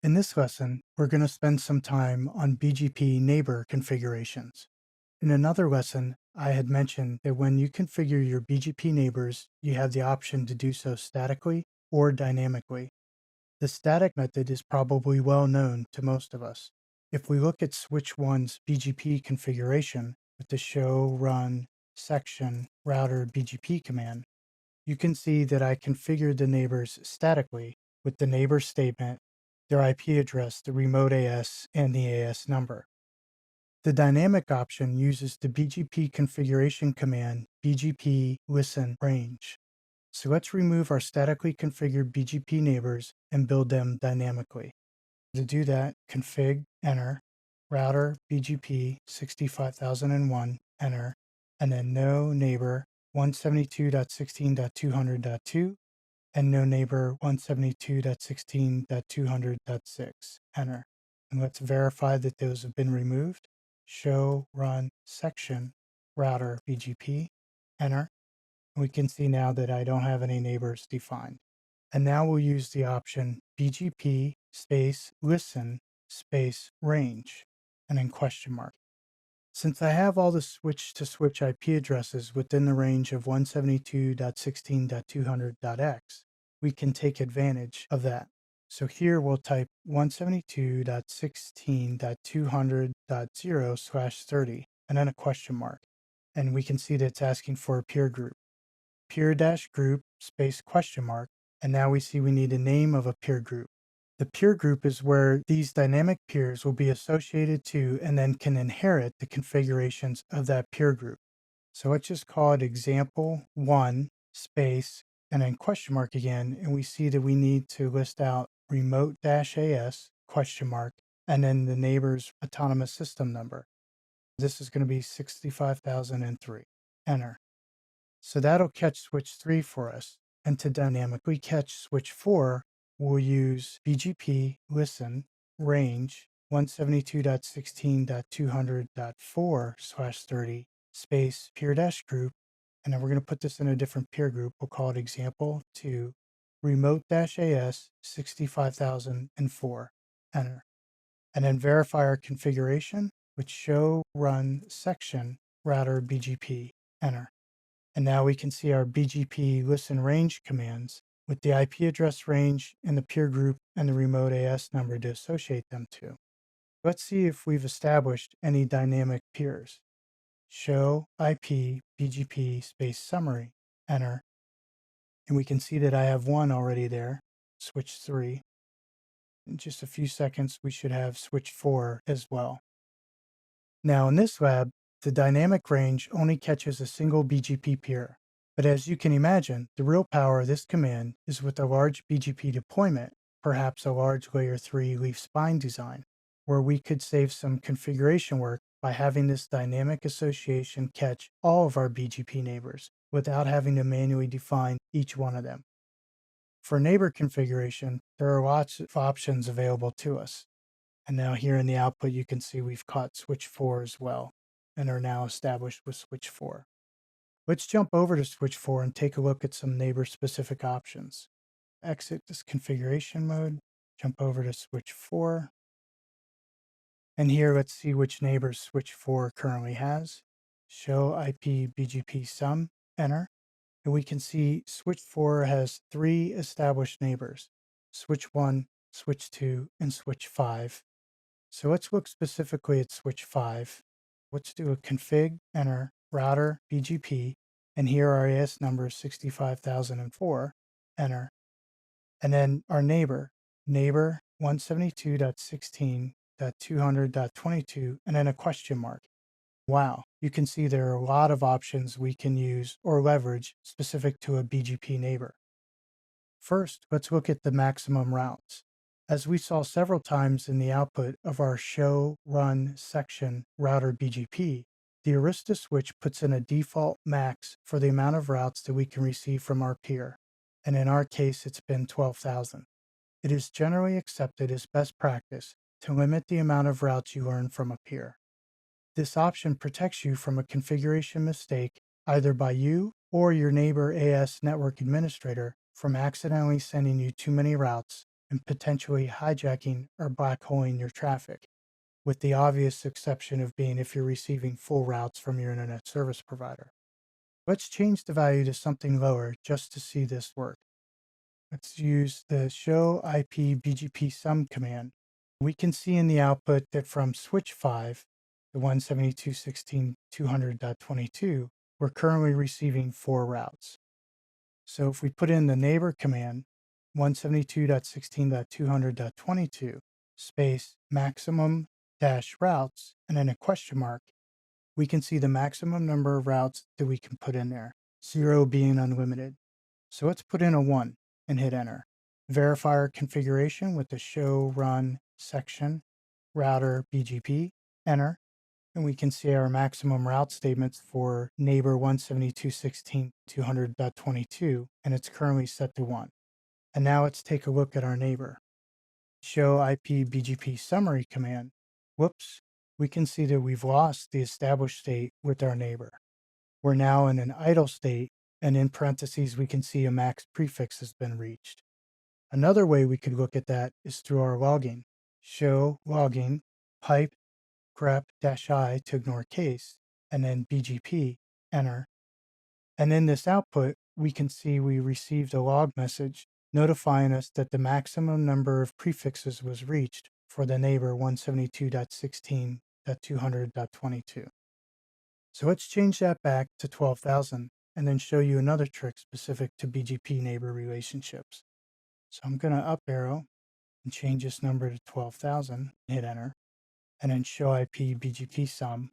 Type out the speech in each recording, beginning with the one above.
In this lesson, we're going to spend some time on BGP neighbor configurations. In another lesson, I had mentioned that when you configure your BGP neighbors, you have the option to do so statically or dynamically. The static method is probably well known to most of us. If we look at switch 1's BGP configuration with the show, run, section, router BGP command, you can see that I configured the neighbors statically with the neighbor statement, their IP address, the remote AS, and the AS number. The dynamic option uses the BGP configuration command BGP listen range. So let's remove our statically configured BGP neighbors and build them dynamically. To do that, config, enter, router BGP 65001, enter, and then no neighbor 172.16.200.2 and no neighbor 172.16.200.6, enter. And let's verify that those have been removed. Show, run, section, router BGP, enter. And we can see now that I don't have any neighbors defined. And now we'll use the option BGP space listen space range and then question mark. Since I have all the switch to switch IP addresses within the range of 172.16.200.x, we can take advantage of that. So here we'll type 172.16.200.0/30 and then a question mark. And we can see that it's asking for a peer group. Peer dash group space question mark. And now we see we need a name of a peer group. The peer group is where these dynamic peers will be associated to and then can inherit the configurations of that peer group. So let's just call it example one space and then question mark again. And we see that we need to list out remote AS question mark and then the neighbor's autonomous system number. This is going to be 65,003. Enter. So that'll catch switch 3 for us. And to dynamically catch switch 4, we'll use BGP listen range 172.16.200.4/30 space peer dash group. And then we're going to put this in a different peer group. We'll call it example 2 remote AS 65,004. Enter. And then verify our configuration with show run section router BGP. Enter. And now we can see our BGP listen range commands with the IP address range and the peer group and the remote AS number to associate them to. Let's see if we've established any dynamic peers. Show IP BGP space summary, enter. And we can see that I have one already there, switch 3. In just a few seconds, we should have switch 4 as well. Now in this lab, the dynamic range only catches a single BGP peer. But as you can imagine, the real power of this command is with a large BGP deployment, perhaps a large layer 3 leaf spine design, where we could save some configuration work by having this dynamic association catch all of our BGP neighbors without having to manually define each one of them. For neighbor configuration, there are lots of options available to us. And now here in the output, you can see we've caught switch 4 as well and are now established with switch 4. Let's jump over to switch 4 and take a look at some neighbor-specific options. Exit this configuration mode, jump over to switch 4. And here, let's see which neighbors switch 4 currently has. Show IP BGP sum, enter. And we can see switch 4 has 3 established neighbors, switch 1, switch 2, and switch 5. So let's look specifically at switch 5. Let's do a config, enter, router, BGP, and here our AS number is 65,004, enter. And then our neighbor 172.16.200.22, and then a question mark. Wow, you can see there are a lot of options we can use or leverage specific to a BGP neighbor. First, let's look at the maximum routes. As we saw several times in the output of our show run section router BGP, the Arista switch puts in a default max for the amount of routes that we can receive from our peer, and in our case, it's been 12,000. It is generally accepted as best practice to limit the amount of routes you learn from a peer. This option protects you from a configuration mistake either by you or your neighbor AS network administrator from accidentally sending you too many routes and potentially hijacking or black holing your traffic, with the obvious exception of being if you're receiving full routes from your internet service provider. Let's change the value to something lower just to see this work. Let's use the show IP BGP sum command. We can see in the output that from switch 5, the 172.16.200.22, we're currently receiving 4 routes. So if we put in the neighbor command, 172.16.200.22 space maximum dash routes and then a question mark, we can see the maximum number of routes that we can put in there, 0 being unlimited. So let's put in a 1 and hit enter. Verify our configuration with the show run section router BGP, enter, and we can see our maximum route statements for neighbor 172.16.200.22, and it's currently set to 1. And now let's take a look at our neighbor. Show IP BGP summary command. Whoops, we can see that we've lost the established state with our neighbor. We're now in an idle state, and in parentheses, we can see a max prefix has been reached. Another way we could look at that is through our logging. Show logging pipe grep-i to ignore case, and then BGP, enter. And in this output, we can see we received a log message notifying us that the maximum number of prefixes was reached for the neighbor 172.16.200.22. So let's change that back to 12,000 and then show you another trick specific to BGP neighbor relationships. So I'm going to up arrow and change this number to 12,000, hit enter, and then show IP BGP sum.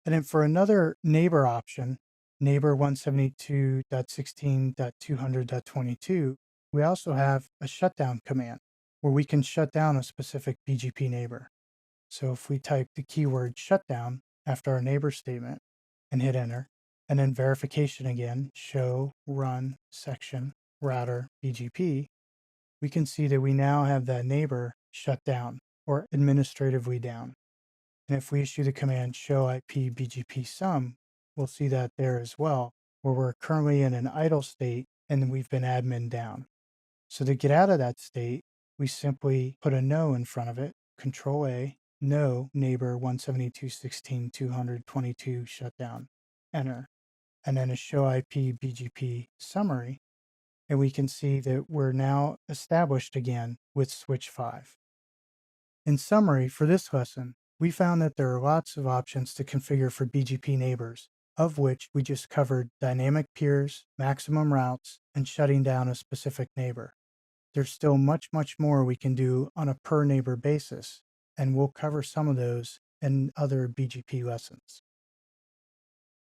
And then for another neighbor option, neighbor 172.16.200.22, we also have a shutdown command where we can shut down a specific BGP neighbor. So if we type the keyword shutdown after our neighbor statement and hit enter, and then verification again, show run section router BGP, we can see that we now have that neighbor shut down or administratively down. And if we issue the command show IP BGP sum, we'll see that there as well, where we're currently in an idle state and we've been admin down. So to get out of that state, we simply put a no in front of it, Control A, no neighbor 172.16.200.22 shutdown, enter, and then a show IP BGP summary. And we can see that we're now established again with switch 5. In summary, for this lesson, we found that there are lots of options to configure for BGP neighbors, of which we just covered dynamic peers, maximum routes, and shutting down a specific neighbor. There's still much more we can do on a per neighbor basis, and we'll cover some of those in other BGP lessons.